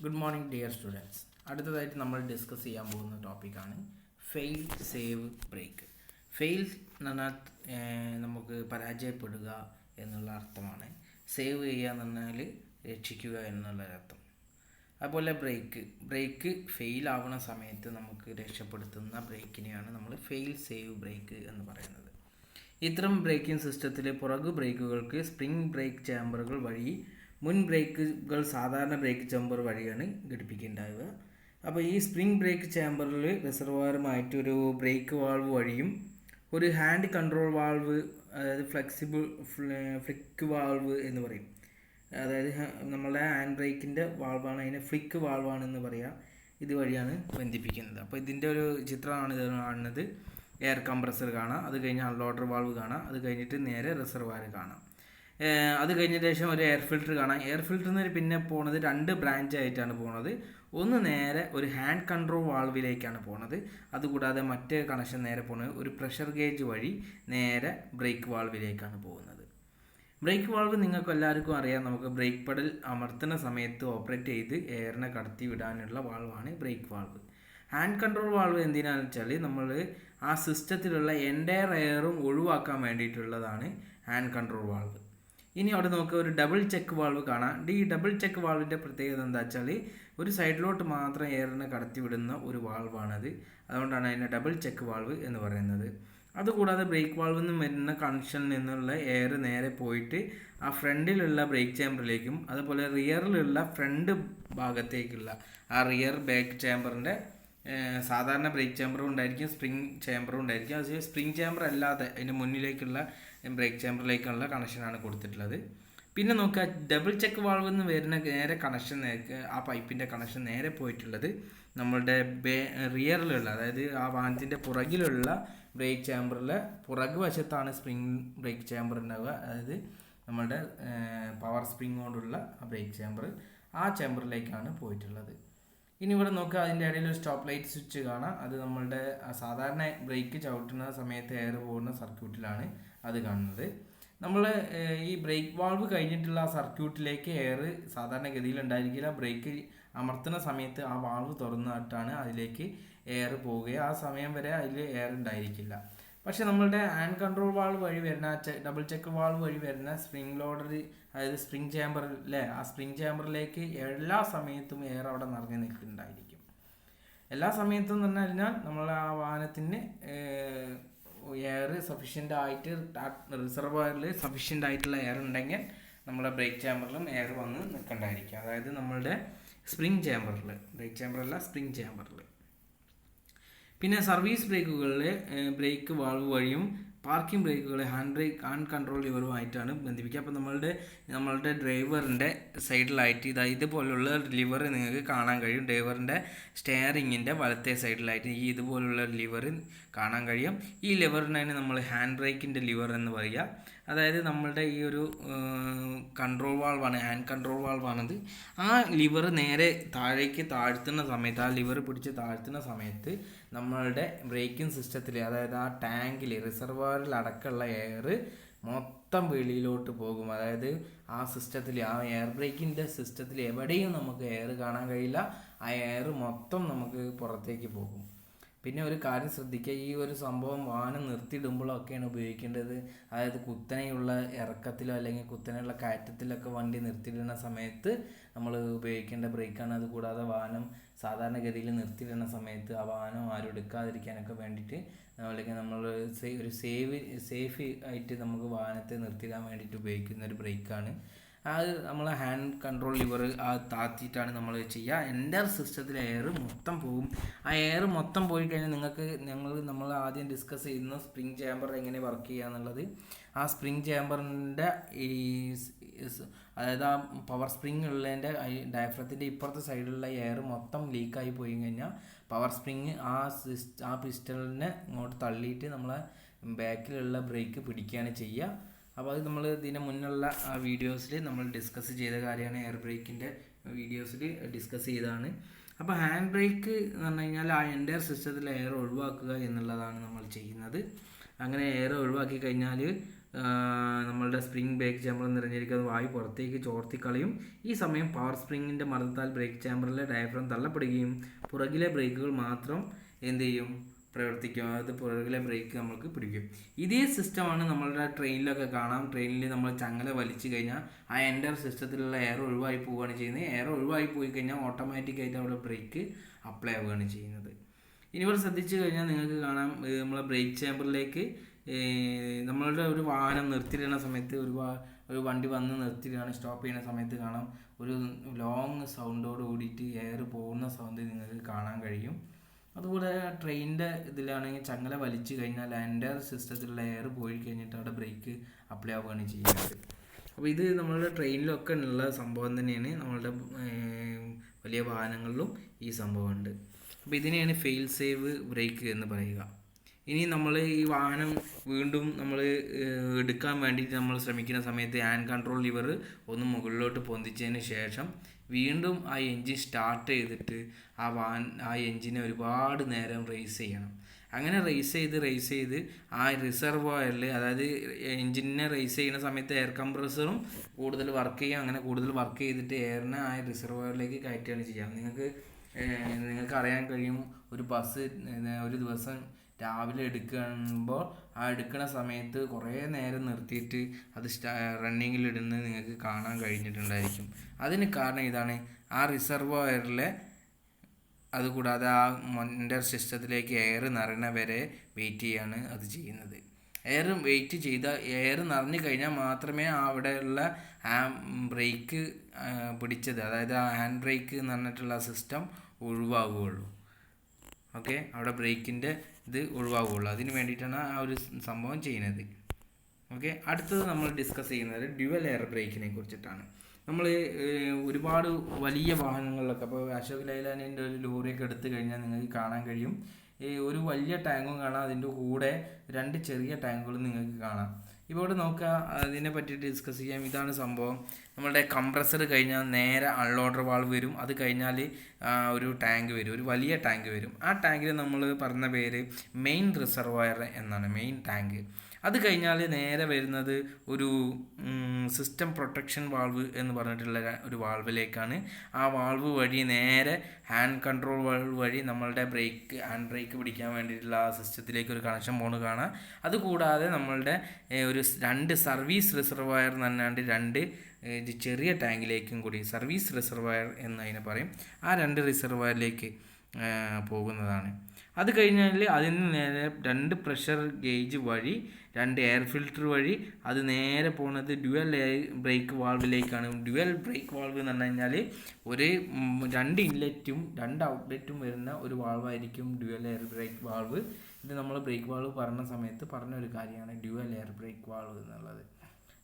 Good morning dear students. അടുത്തതായിട്ട് നമ്മൾ discuss ചെയ്യാൻ പോകുന്ന ടോപ്പിക്കാണ് ഫെയിൽ സേവ് ബ്രേക്ക്. ഫെയിൽ എന്ന് പറഞ്ഞാൽ നമുക്ക് പരാജയപ്പെടുക എന്നുള്ള അർത്ഥമാണ്. സേവ് ചെയ്യുക എന്ന് പറഞ്ഞാൽ രക്ഷിക്കുക എന്നുള്ളൊരർത്ഥം. അതുപോലെ ബ്രേക്ക് ഫെയിൽ ആവുന്ന സമയത്ത് നമുക്ക് രക്ഷപ്പെടുത്തുന്ന ബ്രേക്കിനെയാണ് നമ്മൾ ഫെയിൽ സേവ് ബ്രേക്ക് എന്ന് പറയുന്നത്. ഇത്തരം ബ്രേക്കിംഗ് സിസ്റ്റത്തിൽ പുറകു ബ്രേക്കുകൾക്ക് സ്പ്രിംഗ് ബ്രേക്ക് ചേമ്പറുകൾ വഴി മുൻ ബ്രേക്കുകൾ സാധാരണ ബ്രേക്ക് ചേമ്പർ വഴിയാണ് ഘടിപ്പിക്കേണ്ടാവുക. അപ്പോൾ ഈ സ്പ്രിംഗ് ബ്രേക്ക് ചേമ്പറിൽ റിസർവോയറുമായിട്ടൊരു ബ്രേക്ക് വാൾവ് വഴിയും ഒരു ഹാൻഡ് കൺട്രോൾ വാൾവ്, അതായത് ഫ്ലിക്ക് വാൾവ് എന്ന് പറയും. അതായത് നമ്മളുടെ ഹാൻഡ് ബ്രേക്കിൻ്റെ വാൾവാണ്, അതിനെ ഫ്ലിക്ക് വാൾവാണെന്ന് പറയുക. ഇതുവഴിയാണ് ബന്ധിപ്പിക്കുന്നത്. അപ്പോൾ ഇതിൻ്റെ ഒരു ചിത്രമാണ് ഇത് കാണുന്നത്. എയർ കംപ്രസർ കാണാം, അത് കഴിഞ്ഞ് അൺലോഡർ വാൾവ് കാണാം, അത് കഴിഞ്ഞിട്ട് നേരെ റിസർവോയർ കാണാം. അത് കഴിഞ്ഞ ശേഷം ഒരു എയർ ഫിൽറ്റർ കാണാം. എയർ ഫിൽറ്ററിന് പിന്നെ പോകുന്നത് രണ്ട് ബ്രാഞ്ച് ആയിട്ടാണ് പോകുന്നത്. ഒന്ന് നേരെ ഒരു ഹാൻഡ് കൺട്രോൾ വാൾവിലേക്കാണ് പോകുന്നത്. അതുകൂടാതെ മറ്റേ കണക്ഷൻ നേരെ പോകുന്നത് ഒരു പ്രഷർ ഗേജ് വഴി നേരെ ബ്രേക്ക് വാൾവിലേക്കാണ് പോകുന്നത്. ബ്രേക്ക് വാൾവ് നിങ്ങൾക്ക് എല്ലാവർക്കും അറിയാം. നമുക്ക് ബ്രേക്ക് പെഡൽ അമർത്തുന്ന സമയത്ത് ഓപ്പറേറ്റ് ചെയ്ത് എയറിനെ കടത്തി വിടാനുള്ള വാൾവാണ് brake valve. Hand control valve എന്തിനാണെന്ന് വെച്ചാൽ നമ്മൾ ആ സിസ്റ്റത്തിലുള്ള എൻ്റയർ എയറും ഒഴിവാക്കാൻ വേണ്ടിയിട്ടുള്ളതാണ് ഹാൻഡ് കൺട്രോൾ വാൾവ്. ഇനി അവിടെ നമുക്ക് ഒരു ഡബിൾ ചെക്ക് വാൾവ് കാണാം. ഈ ഡബിൾ ചെക്ക് വാൾവിൻ്റെ പ്രത്യേകത എന്താ വെച്ചാൽ ഒരു സൈഡിലോട്ട് മാത്രം എയറിനെ കടത്തി വിടുന്ന ഒരു വാൾവാണത്. അതുകൊണ്ടാണ് അതിനെ ഡബിൾ ചെക്ക് വാൾവ് എന്ന് പറയുന്നത്. അതുകൂടാതെ ബ്രേക്ക് വാൾവിൽ നിന്ന് വരുന്ന കണക്ഷനിൽ നിന്നുള്ള എയർ നേരെ പോയിട്ട് ആ ഫ്രണ്ടിലുള്ള ബ്രേക്ക് ചേമ്പറിലേക്കും അതുപോലെ റിയറിലുള്ള ഫ്രണ്ട് ഭാഗത്തേക്കുള്ള ആ റിയർ ബ്രേക്ക് ചേമ്പറിൻ്റെ സാധാരണ ബ്രേക്ക് ചേമ്പറും ഉണ്ടായിരിക്കും, സ്പ്രിംഗ് ചേമ്പറും ഉണ്ടായിരിക്കും. അത് സ്പ്രിംഗ് ചേമ്പർ അല്ലാതെ അതിൻ്റെ മുന്നിലേക്കുള്ള ബ്രേക്ക് ചേമ്പറിലേക്കുള്ള കണക്ഷനാണ് കൊടുത്തിട്ടുള്ളത്. പിന്നെ നോക്കുക, ഡബിൾ ചെക്ക് വാൾവിൽ നിന്ന് വരുന്ന നേരെ കണക്ഷൻ, ആ പൈപ്പിൻ്റെ കണക്ഷൻ നേരെ പോയിട്ടുള്ളത് നമ്മളുടെ റിയറിലുള്ള, അതായത് ആ വാഹനത്തിൻ്റെ പുറകിലുള്ള ബ്രേക്ക് ചേമ്പറിലെ പുറകു വശത്താണ് സ്പ്രിംഗ് ബ്രേക്ക് ചേമ്പർ ഉണ്ടാവുക. അതായത് നമ്മളുടെ പവർ സ്പ്രിംഗ് കൊണ്ടുള്ള ആ ബ്രേക്ക് ചേമ്പർ, ആ ചേമ്പറിലേക്കാണ് പോയിട്ടുള്ളത്. ഇനി ഇവിടെ നോക്കുക, അതിൻ്റെ ഇടയിൽ ഒരു സ്റ്റോപ്പ് ലൈറ്റ് സ്വിച്ച് കാണാം. അത് നമ്മളുടെ സാധാരണ ബ്രേക്ക് ചവിട്ടുന്ന സമയത്ത് എയർ പോകുന്ന സർക്യൂട്ടിലാണ് അത് കാണുന്നത്. നമ്മൾ ഈ ബ്രേക്ക് വാൾവ് കഴിഞ്ഞിട്ടുള്ള ആ സർക്യൂട്ടിലേക്ക് എയർ സാധാരണഗതിയിൽ ഉണ്ടായിരിക്കില്ല. ബ്രേക്ക് അമർത്തുന്ന സമയത്ത് ആ വാൾവ് തുറന്നിട്ടാണ് അതിലേക്ക് എയർ പോവുകയും ആ സമയം വരെ അതിൽ എയർ ഉണ്ടായിരിക്കില്ല. പക്ഷെ നമ്മളുടെ ഹാൻഡ് കൺട്രോൾ വാൾവ് വഴി വരുന്ന ഡബിൾ ചെക്ക് വാൾവ് വഴി വരുന്ന സ്പ്രിംഗ് ലോഡർ, അതായത് സ്പ്രിംഗ് ചേമ്പറിലെ ആ സ്പ്രിംഗ് ചേമ്പറിലേക്ക് എല്ലാ സമയത്തും എയർ അവിടെ നിറഞ്ഞു നിൽക്കുന്നുണ്ടായിരിക്കും. എല്ലാ സമയത്തും എന്ന് പറഞ്ഞു കഴിഞ്ഞാൽ നമ്മൾ ആ വാഹനത്തിന് എയർ സഫീഷ്യൻ്റ് ആയിട്ട് റിസർവോയറിൽ സഫീഷ്യൻ്റ് ആയിട്ടുള്ള എയർ ഉണ്ടെങ്കിൽ നമ്മുടെ ബ്രേക്ക് ചേമ്പറിലും എയർ വന്ന് നിൽക്കണ്ടായിരിക്കും. അതായത് നമ്മളുടെ സ്പ്രിംഗ് ചേമ്പറിൽ, ബ്രേക്ക് ചേമ്പറല്ല സ്പ്രിംഗ് ചേമ്പറിൽ. പിന്നെ സർവീസ് ബ്രേക്കുകളിൽ ബ്രേക്ക് വാൾവ് വഴിയും പാർക്കിംഗ് ബ്രേക്കുകളെ ഹാൻഡ് കൺട്രോൾ ലിവറുമായിട്ടാണ് ബന്ധിപ്പിക്കുക. അപ്പോൾ നമ്മളുടെ ഡ്രൈവറിൻ്റെ സൈഡിലായിട്ട് ഇതുപോലുള്ള ലിവർ നിങ്ങൾക്ക് കാണാൻ കഴിയും. ഡ്രൈവറിൻ്റെ സ്റ്റെയറിങ്ങിൻ്റെ വലത്തെ സൈഡിലായിട്ട് ഇതുപോലുള്ള ലിവർ കാണാൻ കഴിയും. ഈ ലിവറിനാണ് നമ്മൾ ഹാൻഡ് ബ്രേക്കിൻ്റെ ലിവർ എന്ന് പറയുക. അതായത് നമ്മളുടെ ഈ ഒരു കൺട്രോൾ വാൾവാണ്, ഹാൻഡ് കൺട്രോൾ വാൾവാണത്. ആ ലിവർ നേരെ താഴേക്ക് താഴ്ത്തുന്ന സമയത്ത്, ആ ലിവർ പിടിച്ച് താഴ്ത്തുന്ന സമയത്ത് നമ്മളുടെ ബ്രേക്കിംഗ് സിസ്റ്റത്തിൽ, അതായത് ആ ടാങ്കിൽ റിസർവോയറിൽ അടക്കമുള്ള എയർ മൊത്തം വെളിയിലോട്ട് പോകും. അതായത് ആ സിസ്റ്റത്തിൽ, ആ എയർ ബ്രേക്കിൻ്റെ സിസ്റ്റത്തിൽ എവിടെയും നമുക്ക് എയർ കാണാൻ കഴിയില്ല. ആ എയർ മൊത്തം നമുക്ക് പുറത്തേക്ക് പോകും. പിന്നെ ഒരു കാര്യം ശ്രദ്ധിക്കുക, ഈ ഒരു സംഭവം വാഹനം നിർത്തിയിടുമ്പോഴൊക്കെയാണ് ഉപയോഗിക്കേണ്ടത്. അതായത് കുത്തനെയുള്ള ഇറക്കത്തിലോ അല്ലെങ്കിൽ കുത്തനെയുള്ള കയറ്റത്തിലൊക്കെ വണ്ടി നിർത്തിയിടുന്ന സമയത്ത് നമ്മൾ ഉപയോഗിക്കേണ്ട ബ്രേക്കാണ്. അതുകൂടാതെ വാഹനം സാധാരണഗതിയിൽ നിർത്തിയിടുന്ന സമയത്ത് ആ വാഹനം ആരും എടുക്കാതിരിക്കാനൊക്കെ വേണ്ടിയിട്ട് നമ്മൾ ഒരു സേഫ് ആയിട്ട് നമുക്ക് വാഹനത്തെ നിർത്തിയിടാൻ വേണ്ടിയിട്ട് ഉപയോഗിക്കുന്ന ഒരു ബ്രേക്കാണ്. അത് നമ്മൾ ഹാൻഡ് കൺട്രോൾ ലിവർ താത്തിയിട്ടാണ് നമ്മൾ ചെയ്യുക. എൻ്റെ സിസ്റ്റത്തിൽ എയർ മൊത്തം പോകും. ആ എയർ മൊത്തം പോയി കഴിഞ്ഞാൽ നമ്മൾ ആദ്യം ഡിസ്കസ് ചെയ്യുന്ന സ്പ്രിംഗ് ചേമ്പർ എങ്ങനെ വർക്ക് ചെയ്യുക എന്നുള്ളത്. ആ സ്പ്രിംഗ് ചേമ്പറിൻ്റെ അതായത് ആ പവർ സ്പ്രിംഗ് ഉള്ളതിൻ്റെ ഡയഫ്രത്തിൻ്റെ ഇപ്പുറത്തെ സൈഡിലുള്ള എയർ മൊത്തം ലീക്കായി പോയി കഴിഞ്ഞാൽ പവർ സ്പ്രിങ് ആ പിസ്റ്റലിനെ ഇങ്ങോട്ട് തള്ളിയിട്ട് നമ്മളെ ബാക്കിലുള്ള ബ്രേക്ക് പിടിക്കുകയാണ് ചെയ്യുക. അപ്പോൾ അത് നമ്മൾ ഇതിന് മുന്നുള്ള ആ വീഡിയോസിൽ നമ്മൾ ഡിസ്കസ് ചെയ്ത കാര്യമാണ്. എയർ ബ്രേക്കിൻ്റെ വീഡിയോസിൽ ഡിസ്കസ് ചെയ്തതാണ്. അപ്പോൾ ഹാൻഡ് ബ്രേക്ക് എന്ന് പറഞ്ഞു കഴിഞ്ഞാൽ ആ എൻ്റയർ സിസ്റ്റത്തിൽ എയർ ഒഴിവാക്കുക എന്നുള്ളതാണ് നമ്മൾ ചെയ്യുന്നത്. അങ്ങനെ എയർ ഒഴിവാക്കി കഴിഞ്ഞാൽ നമ്മളുടെ സ്പ്രിംഗ് ബ്രേക്ക് ചാമ്പർ നിറഞ്ഞിരിക്കുന്ന വായു പുറത്തേക്ക് ചോർത്തിക്കളയും. ഈ സമയം പവർ സ്പ്രിങ്ങിൻ്റെ മർദ്ദത്താൽ ബ്രേക്ക് ചാമ്പറിലെ ഡയഫ്രം തള്ളപ്പെടുകയും പുറകിലെ ബ്രേക്കുകൾ മാത്രം എന്ത് ചെയ്യും, പ്രവർത്തിക്കും. അത് പുറകിലെ ബ്രേക്ക് നമുക്ക് പിടിക്കും. ഇതേ സിസ്റ്റമാണ് നമ്മളുടെ ട്രെയിനിലൊക്കെ കാണാം. ട്രെയിനിൽ നമ്മൾ ചങ്ങല വലിച്ചു കഴിഞ്ഞാൽ ആ എൻ്റർ സിസ്റ്റത്തിലുള്ള എയർ ഒഴിവായി പോവുകയാണ് ചെയ്യുന്നത്. എയർ ഒഴിവായി പോയി കഴിഞ്ഞാൽ ഓട്ടോമാറ്റിക്കായിട്ട് അവിടെ ബ്രേക്ക് അപ്ലൈ ആവുകയാണ് ചെയ്യുന്നത്. ഇനി ഇവിടെ ശ്രദ്ധിച്ചു കഴിഞ്ഞാൽ നിങ്ങൾക്ക് കാണാം, നമ്മളെ ബ്രേക്ക് ചാമ്പറിലേക്ക് നമ്മളുടെ ഒരു വാഹനം നിർത്തിയിടുന്ന സമയത്ത് ഒരു വണ്ടി വന്ന് നിർത്തിയിടുകയാണ്, സ്റ്റോപ്പ് ചെയ്യുന്ന സമയത്ത് കാണാം ഒരു ലോങ് സൗണ്ടോട് കൂടിയിട്ട് എയർ പോകുന്ന സൗണ്ട് നിങ്ങൾക്ക് കാണാൻ കഴിയും. അതുപോലെ ട്രെയിനിൻ്റെ ഇതിലാണെങ്കിൽ ചങ്ങല വലിച്ചു കഴിഞ്ഞാൽ എൻ്റെ സിസ്റ്റത്തിലുള്ള എയർ പോയി കഴിഞ്ഞിട്ട് അവിടെ ബ്രേക്ക് അപ്ലൈ ആവുകയാണ് ചെയ്യുന്നത്. അപ്പോൾ ഇത് നമ്മളുടെ ട്രെയിനിലൊക്കെ ഉള്ള സംഭവം തന്നെയാണ്. നമ്മളുടെ വലിയ വാഹനങ്ങളിലും ഈ സംഭവമുണ്ട്. അപ്പോൾ ഇതിനെയാണ് ഫെയിൽ സേവ് ബ്രേക്ക് എന്ന് പറയുക. ഇനി നമ്മൾ ഈ വാഹനം വീണ്ടും നമ്മൾ എടുക്കാൻ വേണ്ടിയിട്ട് നമ്മൾ ശ്രമിക്കുന്ന സമയത്ത് ഹാൻഡ് കൺട്രോൾ ലിവർ ഒന്ന് മുകളിലോട്ട് പൊന്തിച്ചതിന് ശേഷം വീണ്ടും ആ എൻജിൻ സ്റ്റാർട്ട് ചെയ്തിട്ട് ആ എൻജിനെ ഒരുപാട് നേരം റേസ് ചെയ്യണം. അങ്ങനെ റേസ് ചെയ്ത് ആ റിസർവോയറിൽ, അതായത് എൻജിനെ റേസ് ചെയ്യുന്ന സമയത്ത് എയർ കംപ്രസറും കൂടുതൽ വർക്ക് ചെയ്യും. അങ്ങനെ കൂടുതൽ വർക്ക് ചെയ്തിട്ട് എയറിനെ ആ റിസർവോയറിലേക്ക് കയറ്റുകയാണ് ചെയ്യാം. നിങ്ങൾക്ക് അറിയാൻ കഴിയും, ഒരു ബസ് ഒരു ദിവസം രാവിലെ എടുക്കുമ്പോൾ ആ എടുക്കുന്ന സമയത്ത് കുറേ നേരം നിർത്തിയിട്ട് അത് റണ്ണിങ്ങിലിടുന്നത് നിങ്ങൾക്ക് കാണാൻ കഴിഞ്ഞിട്ടുണ്ടായിരിക്കും. അതിന് കാരണം ഇതാണ്, ആ റിസർവോയറിലെ അതുകൂടാതെ ആ മൊൻഡർ സിസ്റ്റത്തിലേക്ക് എയർ നിറയണ വരെ വെയിറ്റ് ചെയ്യാണ് അത് ചെയ്യുന്നത്. എയർ വെയിറ്റ് ചെയ്ത എയർ നിറഞ്ഞു കഴിഞ്ഞാൽ മാത്രമേ അവിടെയുള്ള ആ ബ്രേക്ക് പിടിച്ചത്, അതായത് ആ ഹാൻഡ് ബ്രേക്ക് എന്ന് പറഞ്ഞിട്ടുള്ള സിസ്റ്റം ഒഴിവാകുകയുള്ളൂ. ഓക്കെ, അവിടെ ബ്രേക്കിൻ്റെ ഇത് ഒഴിവാകുകയുള്ളൂ. അതിന് വേണ്ടിയിട്ടാണ് ആ ഒരു സംഭവം ചെയ്യുന്നത്. ഓക്കെ, അടുത്തത് നമ്മൾ ഡിസ്കസ് ചെയ്യുന്നത് ഡ്യുവൽ എയർ ബ്രേക്കിനെ കുറിച്ചിട്ടാണ്. നമ്മൾ ഒരുപാട് വലിയ വാഹനങ്ങളിലൊക്കെ, അപ്പോൾ അശോക് ലൈലാൻഡിൻ്റെ ഒരു ലോറിയൊക്കെ എടുത്തു കഴിഞ്ഞാൽ നിങ്ങൾക്ക് കാണാൻ കഴിയും, ഒരു വലിയ ടാങ്കും കാണാം, അതിൻ്റെ കൂടെ 2 ചെറിയ ടാങ്കുകളും നിങ്ങൾക്ക് കാണാം. ഇപ്പോൾ ഇവിടെ നോക്കുക, അതിനെ പറ്റിയിട്ട് ഡിസ്കസ് ചെയ്യാം. ഇതാണ് സംഭവം. നമ്മളുടെ കംപ്രസർ കഴിഞ്ഞാൽ നേരെ അൺലോഡർ വാൾവ് വരും. അത് കഴിഞ്ഞാൽ ഒരു ടാങ്ക് വരും, ഒരു വലിയ ടാങ്ക് വരും. ആ ടാങ്കിൽ നമ്മൾ പറഞ്ഞ പേര് മെയിൻ റിസർവോയർ എന്നാണ്, മെയിൻ ടാങ്ക്. അത് കഴിഞ്ഞാൽ നേരെ വരുന്നത് ഒരു സിസ്റ്റം പ്രൊട്ടക്ഷൻ വാൾവ് എന്ന് പറഞ്ഞിട്ടുള്ള ഒരു വാൾവിലേക്കാണ്. ആ വാൾവ് വഴി നേരെ ഹാൻഡ് കൺട്രോൾ വാൾവ് വഴി നമ്മളുടെ ഹാൻഡ് ബ്രേക്ക് പിടിക്കാൻ വേണ്ടിയിട്ടുള്ള ആ സിസ്റ്റത്തിലേക്ക് ഒരു കണക്ഷൻ പോണ് കാണാം. അതുകൂടാതെ നമ്മളുടെ ഒരു 2 സർവീസ് റിസർവോയർ എന്ന് പറഞ്ഞാണ്ട് 2 ചെറിയ ടാങ്കിലേക്കും കൂടി സർവീസ് റിസർവോയർ എന്നതിനെ പറയും. ആ 2 റിസർവോയറിലേക്ക് പോകുന്നതാണ്. അത് കഴിഞ്ഞാൽ അതിന് നേരെ 2 പ്രഷർ ഗേജ് വഴി 2 എയർ ഫിൽറ്റർ വഴി അത് നേരെ പോകുന്നത് ഡ്യുവൽ എയർ ബ്രേക്ക് വാൾവിലേക്കാണ്. ഡ്യുവൽ ബ്രേക്ക് വാൾവ് എന്ന് പറഞ്ഞു കഴിഞ്ഞാൽ 2 ഇൻലെറ്റും 2 ഔട്ട്ലെറ്റും വരുന്ന ഒരു വാൾവായിരിക്കും ഡ്യുവൽ എയർ ബ്രേക്ക് വാൾവ്. ഇത് നമ്മൾ ബ്രേക്ക് വാൾവ് പറഞ്ഞ സമയത്ത് പറഞ്ഞൊരു കാര്യമാണ് ഡ്യുവൽ എയർ ബ്രേക്ക് വാൾവ് എന്നുള്ളത്.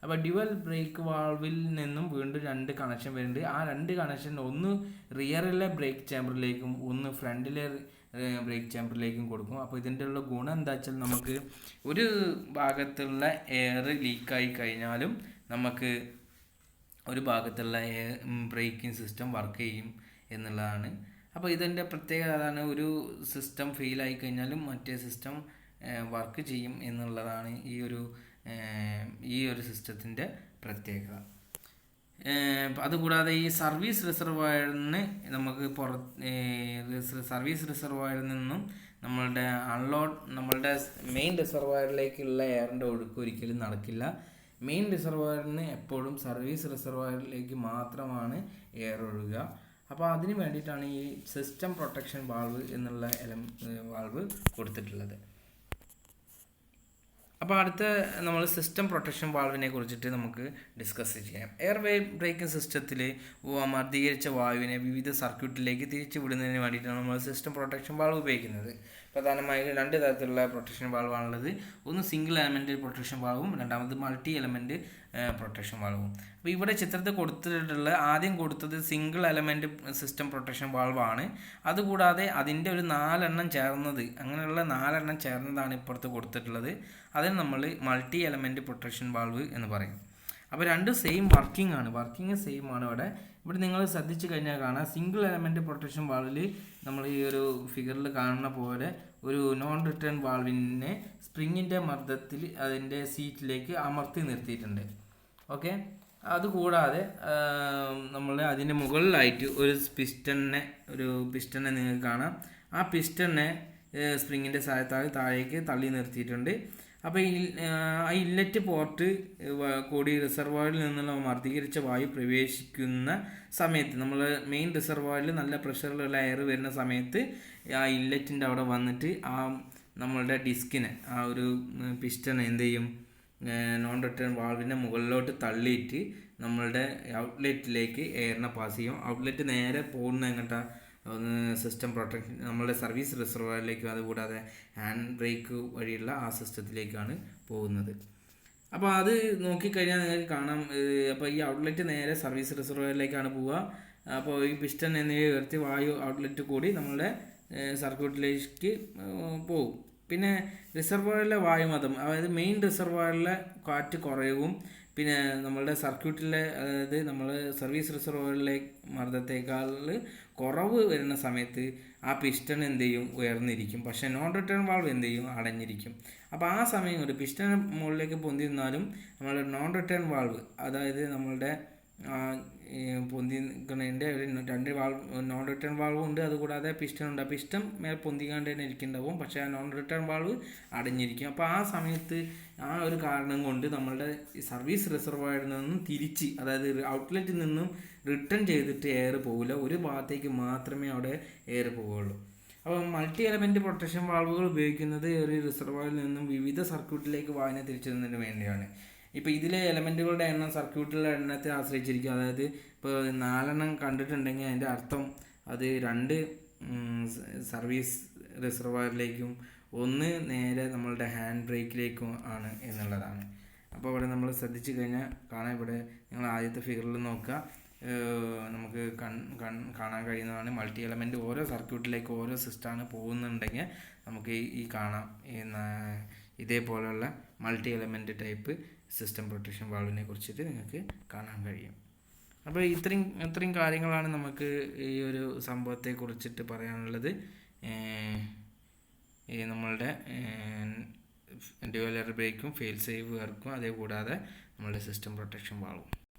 അപ്പോൾ ഡ്യുവൽ ബ്രേക്ക് വാൾവിൽ നിന്നും വീണ്ടും 2 കണക്ഷൻ വരുന്നുണ്ട്. ആ 2 കണക്ഷൻ ഒന്ന് റിയറിലെ ബ്രേക്ക് ചാമ്പറിലേക്കും ഒന്ന് ഫ്രണ്ടിലെ ബ്രേക്ക് ചാമ്പറിലേക്കും കൊടുക്കും. അപ്പോൾ ഇതിൻ്റെ ഉള്ള ഗുണം എന്താ വെച്ചാൽ, നമുക്ക് ഒരു ഭാഗത്തുള്ള എയർ ലീക്കായി കഴിഞ്ഞാലും നമുക്ക് ഒരു ഭാഗത്തുള്ള ബ്രേക്കിംഗ് സിസ്റ്റം വർക്ക് ചെയ്യും എന്നുള്ളതാണ്. അപ്പോൾ ഇതിൻ്റെ പ്രത്യേകത അതാണ്, ഒരു സിസ്റ്റം ഫെയിലായി കഴിഞ്ഞാലും മറ്റേ സിസ്റ്റം വർക്ക് ചെയ്യും എന്നുള്ളതാണ് ഈ ഒരു സിസ്റ്റത്തിൻ്റെ പ്രത്യേകത. അതുകൂടാതെ ഈ സർവീസ് റിസർവോയറിന് നമുക്ക് സർവീസ് റിസർവോയറിൽ നിന്നും നമ്മളുടെ മെയിൻ റിസർവോയറിലേക്കുള്ള എയറിൻ്റെ ഒഴുക്ക് ഒരിക്കലും നടക്കില്ല. മെയിൻ റിസർവോയറിന് എപ്പോഴും സർവീസ് റിസർവോയറിലേക്ക് മാത്രമാണ് എയർ ഒഴുകുക. അപ്പോൾ അതിന് വേണ്ടിയിട്ടാണ് ഈ സിസ്റ്റം പ്രൊട്ടക്ഷൻ വാൾവ് എന്നുള്ള വാൾവ് കൊടുത്തിട്ടുള്ളത്. അപ്പോൾ അടുത്ത നമ്മൾ സിസ്റ്റം പ്രൊട്ടക്ഷൻ വാൾവിനെ കുറിച്ചിട്ട് നമുക്ക് ഡിസ്കസ് ചെയ്യാം. എയർ ബ്രേക്കിംഗ് സിസ്റ്റത്തിൽ മർദ്ദീകരിച്ച വായുവിനെ വിവിധ സർക്യൂട്ടിലേക്ക് തിരിച്ചു വിടുന്നതിന് വേണ്ടിയിട്ടാണ് നമ്മൾ സിസ്റ്റം പ്രൊട്ടക്ഷൻ വാൾവ് ഉപയോഗിക്കുന്നത്. പ്രധാനമായും 2 തരത്തിലുള്ള പ്രൊട്ടക്ഷൻ വാൾവാണുള്ളത്. ഒന്ന് സിംഗിൾ എലമെൻറ്റ് പ്രൊട്ടക്ഷൻ വാൾവും, രണ്ടാമത് മൾട്ടി എലമെൻറ്റ് പ്രൊട്ടക്ഷൻ വാൾവും. അപ്പോൾ ഇവിടെ ചിത്രത്തിൽ കൊടുത്തിട്ടുള്ള ആദ്യം കൊടുത്തത് സിംഗിൾ എലമെൻറ്റ് സിസ്റ്റം പ്രൊട്ടക്ഷൻ വാൾവാണ്. അതുകൂടാതെ അതിൻ്റെ ഒരു 4 എണ്ണം ചേർന്നത്, അങ്ങനെയുള്ള 4 എണ്ണം ചേർന്നതാണ് ഇപ്പുറത്ത് കൊടുത്തിട്ടുള്ളത്. അതിന് നമ്മൾ മൾട്ടി എലമെൻറ്റ് പ്രൊട്ടക്ഷൻ വാൾവ് എന്ന് പറയും. അപ്പോൾ രണ്ടും സെയിം വർക്കിംഗ് ആണ്, വർക്കിംഗ് സെയിം ആണ്. ഇവിടെ നിങ്ങൾ ശ്രദ്ധിച്ചു കഴിഞ്ഞാൽ കാണാം, സിംഗിൾ എലമെൻറ്റ് പ്രൊട്ടക്ഷൻ വാൾവിൽ നമ്മൾ ഈ ഒരു ഫിഗറിൽ കാണുന്ന പോലെ ഒരു നോൺ റിട്ടേൺ വാൾവിനെ സ്പ്രിങ്ങിൻ്റെ മർദ്ദത്തിൽ അതിൻ്റെ സീറ്റിലേക്ക് അമർത്തി നിർത്തിയിട്ടുണ്ട്. ഓക്കെ, അതുകൂടാതെ നമ്മൾ അതിൻ്റെ മുകളിലായിട്ട് ഒരു പിസ്റ്റനെ നിങ്ങൾക്ക് കാണാം. ആ പിസ്റ്റനെ സ്പ്രിങ്ങിൻ്റെ സഹായത്താൽ താഴേക്ക് തള്ളി നിർത്തിയിട്ടുണ്ട്. അപ്പോൾ ആ ഇൻലെറ്റ് പോർട്ട് കൂടി റിസർവോയറിൽ നിന്നുള്ള മർദ്ദീകരിച്ച വായു പ്രവേശിക്കുന്ന സമയത്ത്, നമ്മൾ മെയിൻ റിസർവോയറിൽ നല്ല പ്രഷറിലുള്ള എയർ വരുന്ന സമയത്ത് ആ ഇൻലെറ്റിൻ്റെ അവിടെ വന്നിട്ട് ആ നമ്മളുടെ ഡിസ്കിനെ, ആ ഒരു പിസ്റ്റനെ എന്ത് ചെയ്യും, നോൺ റിട്ടേൺ വാൾവിൻ്റെ മുകളിലോട്ട് തള്ളിയിട്ട് നമ്മളുടെ ഔട്ട്ലെറ്റിലേക്ക് എയറിനെ പാസ് ചെയ്യും. ഔട്ട്ലെറ്റ് നേരെ പോകുന്ന എങ്ങോട്ടാ, സിസ്റ്റം പ്രൊട്ടക്ഷൻ നമ്മളുടെ സർവീസ് റിസർവോയറിലേക്കും അതുകൂടാതെ ഹാൻഡ് ബ്രേക്ക് വഴിയുള്ള ആ സിസ്റ്റത്തിലേക്കാണ് പോകുന്നത്. അപ്പോൾ അത് നോക്കിക്കഴിഞ്ഞാൽ നിങ്ങൾക്ക് കാണാം, അപ്പോൾ ഈ ഔട്ട്ലെറ്റ് നേരെ സർവീസ് റിസർവോയറിലേക്കാണ് പോവുക. അപ്പോൾ ഈ പിസ്റ്റൺ എന്നിവ ഉയർത്തി വായു ഔട്ട്ലെറ്റ് കൂടി നമ്മളുടെ സർക്യൂട്ടിലേക്ക് പോകും. പിന്നെ റിസർവോയറിലെ വായുമർദ്ദം, അതായത് മെയിൻ റിസർവോയറിലെ കാറ്റ് കുറവും പിന്നെ നമ്മളുടെ സർക്യൂട്ടിലെ, അതായത് നമ്മൾ സർവീസ് റിസർവോയറിലെ മർദ്ദത്തേക്കാൾ കുറവ് വരുന്ന സമയത്ത് ആ പിസ്റ്റൺ എന്ത് ചെയ്യും, ഉയർന്നിരിക്കും. പക്ഷേ നോൺ റിട്ടേൺ വാൾവ് എന്ത് ചെയ്യും, അടഞ്ഞിരിക്കും. അപ്പോൾ ആ സമയം കൊണ്ട് പിസ്റ്റൺ മുകളിലേക്ക് പൊന്തി നിന്നാലും നമ്മളുടെ നോൺ റിട്ടേൺ വാൾവ്, അതായത് നമ്മളുടെ പൊന്തി നിൽക്കുന്നതിൻ്റെ ഒരു 2 വാൾവ് നോൺ റിട്ടേൺ വാൾവും ഉണ്ട്, അതുകൂടാതെ പിസ്റ്റൺ ഉണ്ട്. ആ പിസ്റ്റൺ മേൽ പൊന്തിക്കാണ്ട് തന്നെ ഇരിക്കുന്നുണ്ടാവും, പക്ഷേ ആ നോൺ റിട്ടേൺ വാൾവ് അടഞ്ഞിരിക്കും. അപ്പോൾ ആ സമയത്ത് ആ ഒരു കാരണം കൊണ്ട് നമ്മളുടെ സർവീസ് റിസർവോയറിൽ നിന്നും തിരിച്ച്, അതായത് ഔട്ട്ലെറ്റിൽ നിന്നും റിട്ടേൺ ചെയ്തിട്ട് എയർ പോകില്ല, ഒരു ഭാഗത്തേക്ക് മാത്രമേ അവിടെ എയർ പോവുകയുള്ളൂ. അപ്പോൾ മൾട്ടി എലമെൻറ്റ് പ്രൊട്ടക്ഷൻ വാൾവുകൾ ഉപയോഗിക്കുന്നത് ഒരു റിസർവോയറിൽ നിന്നും വിവിധ സർക്യൂട്ടിലേക്ക് വായുവിനെ തിരിച്ചിടുന്നതിന് വേണ്ടിയാണ്. ഇപ്പോൾ ഇതിലെ എലമെൻറ്റുകളുടെ എണ്ണം സർക്യൂട്ടിലെ എണ്ണത്തെ ആശ്രയിച്ചിരിക്കും. അതായത് ഇപ്പോൾ 4 കണ്ടിട്ടുണ്ടെങ്കിൽ അതിൻ്റെ അർത്ഥം അത് 2 സർവീസ് റിസർവോയറിലേക്കും 1 നേരെ നമ്മളുടെ ഹാൻഡ് ബ്രേക്കിലേക്കും ആണ് എന്നുള്ളതാണ്. അപ്പോൾ ഇവിടെ നമ്മൾ ശ്രദ്ധിച്ചു കഴിഞ്ഞാൽ കാണാം, ഇവിടെ നിങ്ങൾ ആദ്യത്തെ ഫിഗറിൽ നോക്കുക, നമുക്ക് കാണാൻ കഴിയുന്നതാണ്. മൾട്ടി എലമെൻറ്റ് ഓരോ സർക്യൂട്ടിലേക്ക് ഓരോ സിസ്റ്റമാണ് പോകുന്നുണ്ടെങ്കിൽ നമുക്ക് ഈ കാണാം, ഇതേപോലെയുള്ള multi element type system protection വാൾവിനെ കുറിച്ചിട്ട് നിങ്ങൾക്ക് കാണാൻ കഴിയും. അപ്പോൾ ഇത്രയും കാര്യങ്ങളാണ് നമുക്ക് ഈ ഒരു സംഭവത്തെ കുറിച്ചിട്ട് പറയാനുള്ളത്. ഈ നമ്മളുടെ ഡ്യുവൽ എയർ ബ്രേക്കും ഫെയിൽ സേഫ് വർക്കും അതേ കൂടാതെ നമ്മളുടെ സിസ്റ്റം പ്രൊട്ടക്ഷൻ വാൾവും.